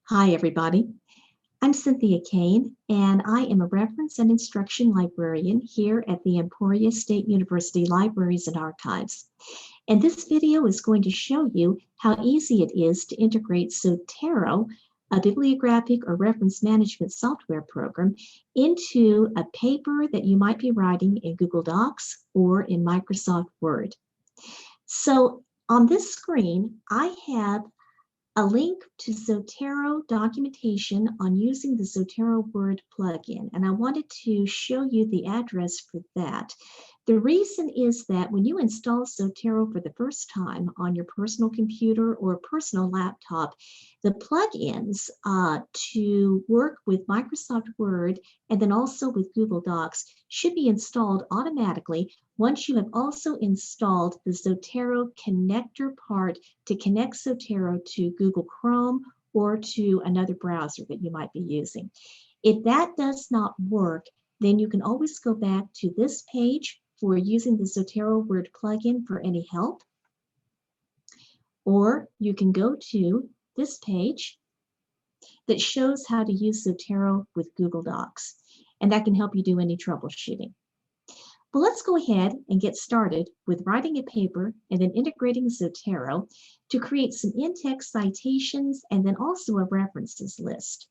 Hi, everybody. I'm Cynthia Kane, and I am a reference and instruction librarian here at the Emporia State University Libraries and Archives. And this video is going to show you how easy it is to integrate Zotero, a bibliographic or reference management software program, into a paper that you might be writing in Google Docs or in Microsoft Word. So on this screen, I have a link to Zotero documentation on using the Zotero Word plugin, and I wanted to show you the address for that. The reason is that when you install Zotero for the first time on your personal computer or personal laptop, the plugins to work with Microsoft Word and then also with Google Docs should be installed automatically once you have also installed the Zotero connector part to connect Zotero to Google Chrome or to another browser that you might be using. If that does not work, then you can always go back to this page for using the Zotero Word plugin for any help, or you can go to this page that shows how to use Zotero with Google Docs, and that can help you do any troubleshooting. Well, let's go ahead and get started with writing a paper and then integrating Zotero to create some in-text citations and then also a references list.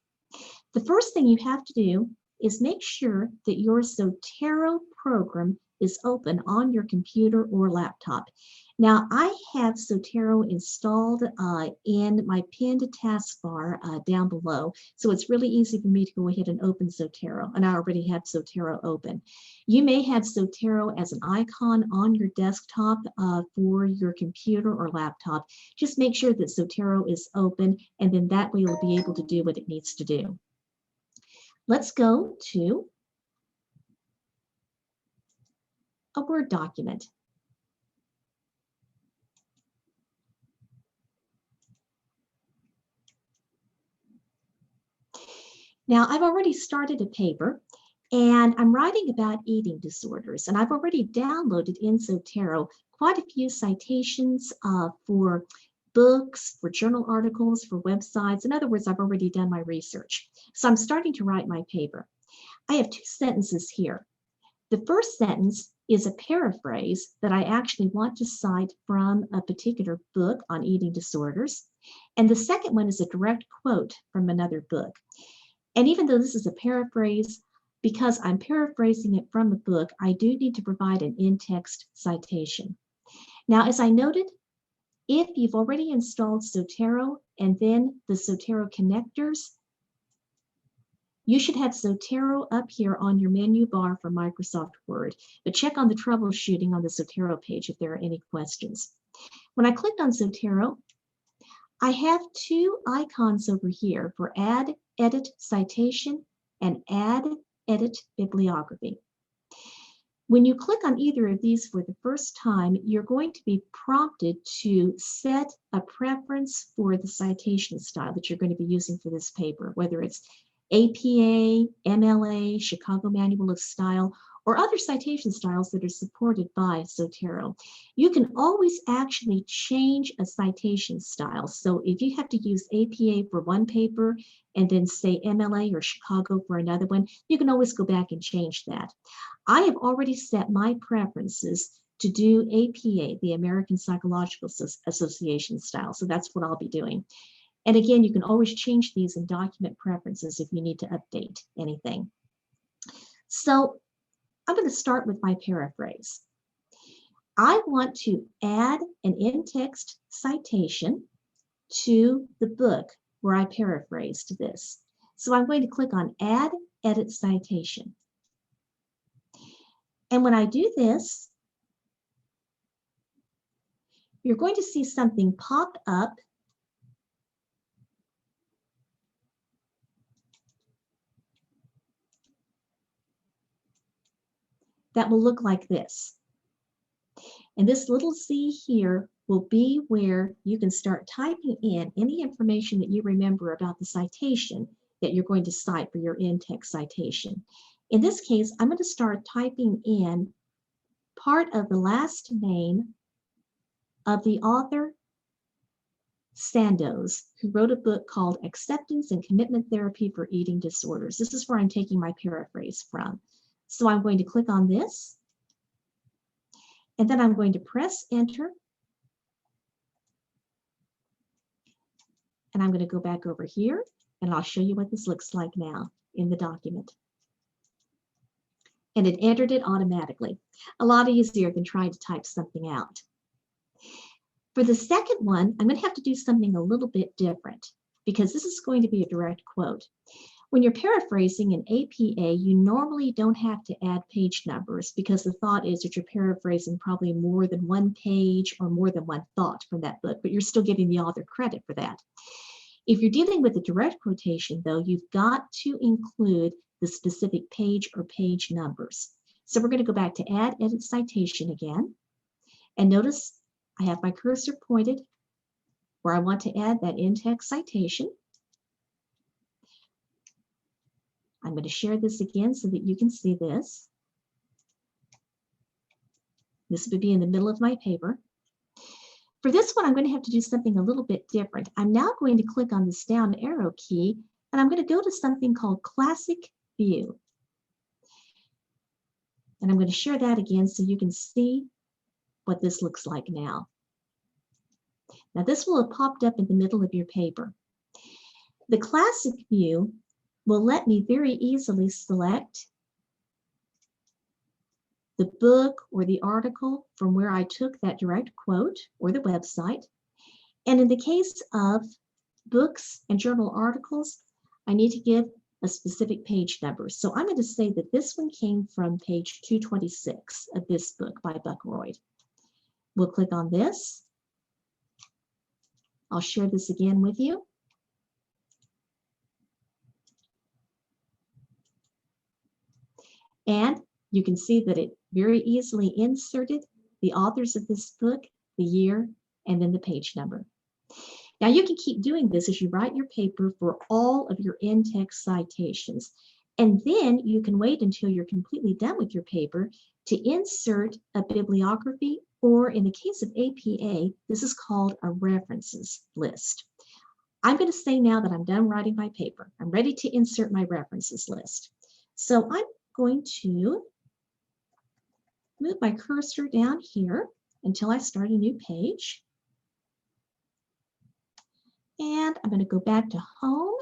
The first thing you have to do is make sure that your Zotero program is open on your computer or laptop. Now, I have Zotero installed in my pinned taskbar down below, so it's really easy for me to go ahead and open Zotero, and I already have Zotero open. You may have Zotero as an icon on your desktop for your computer or laptop. Just make sure that Zotero is open, and then that way you'll be able to do what it needs to do. Let's go to a Word document. Now, I've already started a paper, and I'm writing about eating disorders, and I've already downloaded in Zotero quite a few citations for books, for journal articles, for websites. In other words, I've already done my research. So I'm starting to write my paper. I have two sentences here. The first sentence is a paraphrase that I actually want to cite from a particular book on eating disorders. And the second one is a direct quote from another book. And even though this is a paraphrase, because I'm paraphrasing it from a book, I do need to provide an in-text citation. Now, as I noted, if you've already installed Zotero and then the Zotero connectors, you should have Zotero up here on your menu bar for Microsoft Word, but check on the troubleshooting on the Zotero page if there are any questions. When I clicked on Zotero, I have two icons over here for Add, Edit Citation and Add, Edit Bibliography. When you click on either of these for the first time, you're going to be prompted to set a preference for the citation style that you're going to be using for this paper, whether it's APA, MLA, Chicago Manual of Style, or other citation styles that are supported by Zotero. You can always actually change a citation style. So if you have to use APA for one paper and then say MLA or Chicago for another one, you can always go back and change that. I have already set my preferences to do APA, the American Psychological Association style. So that's what I'll be doing. And again, you can always change these in document preferences if you need to update anything. So I'm going to start with my paraphrase. I want to add an in-text citation to the book where I paraphrased this. So I'm going to click on Add, Edit Citation. And when I do this, you're going to see something pop up that will look like this. And this little Z here will be where you can start typing in any information that you remember about the citation that you're going to cite for your in-text citation. In this case, I'm going to start typing in part of the last name of the author, Sandoz, who wrote a book called Acceptance and Commitment Therapy for Eating Disorders. This is where I'm taking my paraphrase from. So I'm going to click on this, and then I'm going to press enter. And I'm going to go back over here, and I'll show you what this looks like now in the document. And it entered it automatically. A lot easier than trying to type something out. For the second one, I'm going to have to do something a little bit different because this is going to be a direct quote. When you're paraphrasing in APA, you normally don't have to add page numbers because the thought is that you're paraphrasing probably more than one page or more than one thought from that book, but you're still giving the author credit for that. If you're dealing with a direct quotation, though, you've got to include the specific page or page numbers. So we're going to go back to Add Edit Citation again. And notice I have my cursor pointed where I want to add that in-text citation. I'm going to share this again so that you can see this. This would be in the middle of my paper. For this one, I'm going to have to do something a little bit different. I'm now going to click on this down arrow key, and I'm going to go to something called Classic View. And I'm going to share that again so you can see what this looks like now. Now, this will have popped up in the middle of your paper. The Classic View will let me very easily select the book or the article from where I took that direct quote or the website. And in the case of books and journal articles, I need to give a specific page number. So I'm going to say that this one came from page 226 of this book by Buckroyd. We'll click on this. I'll share this again with you. And you can see that it very easily inserted the authors of this book, the year, and then the page number. Now you can keep doing this as you write your paper for all of your in-text citations. And then you can wait until you're completely done with your paper to insert a bibliography, or in the case of APA, this is called a references list. I'm going to say now that I'm done writing my paper. I'm ready to insert my references list. So I'm going to move my cursor down here until I start a new page. And I'm going to go back to home.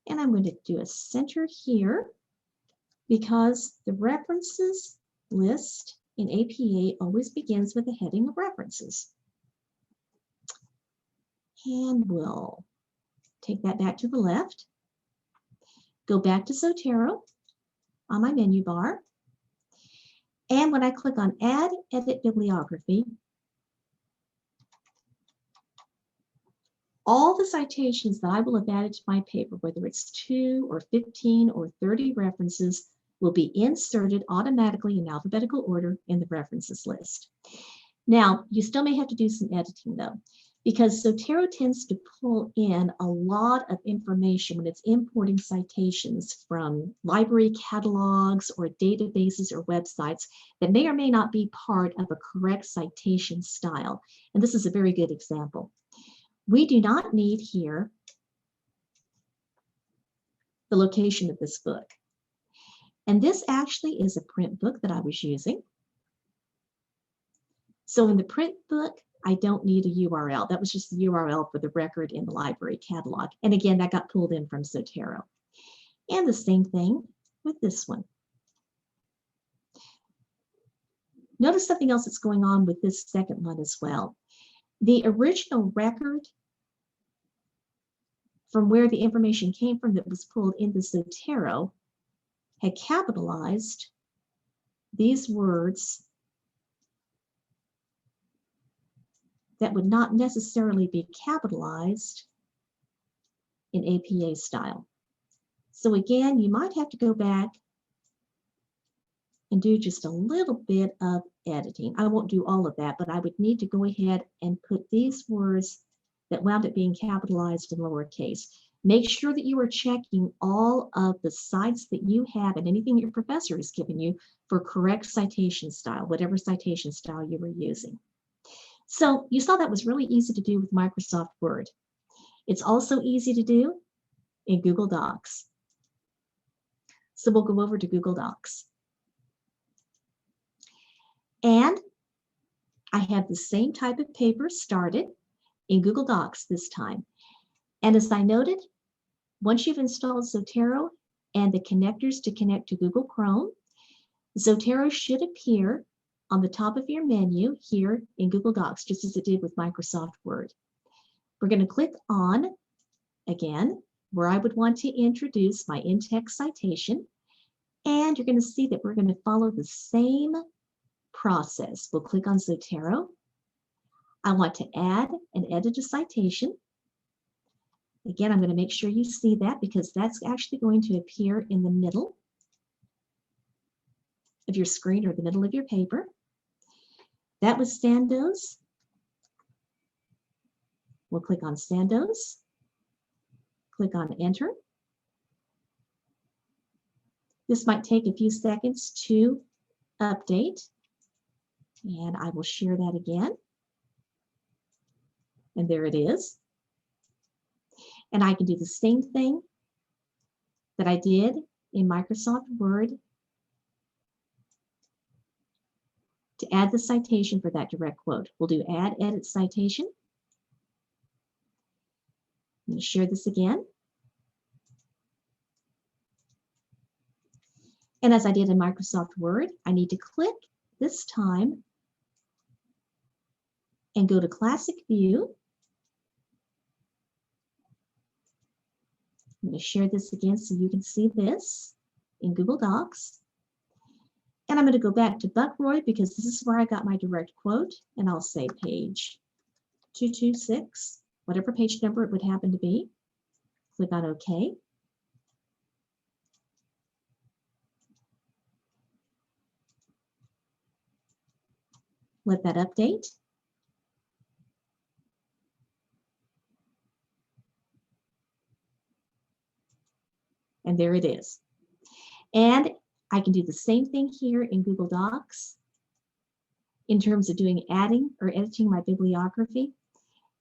And I'm going to do a center here because the references list in APA always begins with a heading of references. And we'll take that back to the left. Go back to Zotero on my menu bar. And when I click on Add Edit Bibliography, all the citations that I will have added to my paper, whether it's 2 or 15 or 30 references, will be inserted automatically in alphabetical order in the references list. Now, you still may have to do some editing though, because Zotero tends to pull in a lot of information when it's importing citations from library catalogs or databases or websites that may or may not be part of a correct citation style. And this is a very good example. We do not need here the location of this book. And this actually is a print book that I was using. So in the print book, I don't need a URL. That was just the URL for the record in the library catalog. And again, that got pulled in from Zotero. And the same thing with this one. Notice something else that's going on with this second one as well. The original record from where the information came from that was pulled into Zotero had capitalized these words that would not necessarily be capitalized in APA style. So again, you might have to go back and do just a little bit of editing. I won't do all of that, but I would need to go ahead and put these words that wound up being capitalized in lowercase. Make sure that you are checking all of the sites that you have and anything your professor has given you for correct citation style, whatever citation style you were using. So you saw that was really easy to do with Microsoft Word. It's also easy to do in Google Docs. So we'll go over to Google Docs. And I have the same type of paper started in Google Docs this time. And as I noted, once you've installed Zotero and the connectors to connect to Google Chrome, Zotero should appear on the top of your menu here in Google Docs, just as it did with Microsoft Word. We're going to click on, again, where I would want to introduce my in-text citation. And you're going to see that we're going to follow the same process. We'll click on Zotero. I want to add and edit a citation. Again, I'm going to make sure you see that because that's actually going to appear in the middle of your screen or the middle of your paper. That was Sandoz. We'll click on Sandoz. Click on Enter. This might take a few seconds to update. And I will share that again. And there it is. And I can do the same thing that I did in Microsoft Word to add the citation for that direct quote. We'll do Add Edit Citation. I'm going to share this again. And as I did in Microsoft Word, I need to click this time and go to Classic View. I'm going to share this again so you can see this in Google Docs. And I'm going to go back to Buckroyd because this is where I got my direct quote. And I'll say page 226, whatever page number it would happen to be. Click on OK. Let that update. And there it is. And I can do the same thing here in Google Docs in terms of doing adding or editing my bibliography.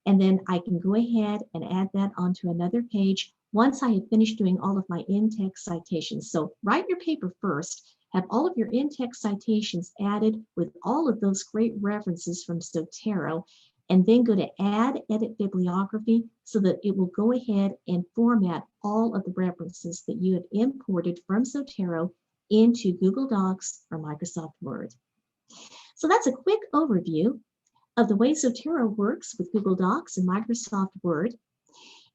And then I can go ahead and add that onto another page once I have finished doing all of my in-text citations. So write your paper first, have all of your in-text citations added with all of those great references from Zotero, and then go to Add Edit Bibliography so that it will go ahead and format all of the references that you have imported from Zotero into Google Docs or Microsoft Word. So that's a quick overview of the way Zotero works with Google Docs and Microsoft Word.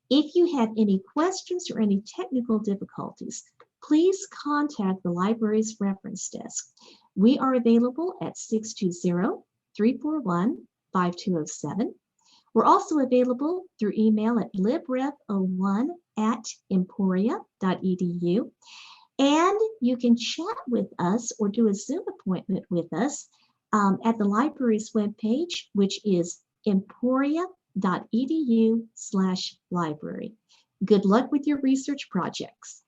If you have any questions or any technical difficulties, please contact the library's reference desk. We are available at 620-341-5207. We're also available through email at libref01@emporia.edu. And you can chat with us or do a Zoom appointment with us at the library's webpage, which is emporia.edu/library. Good luck with your research projects.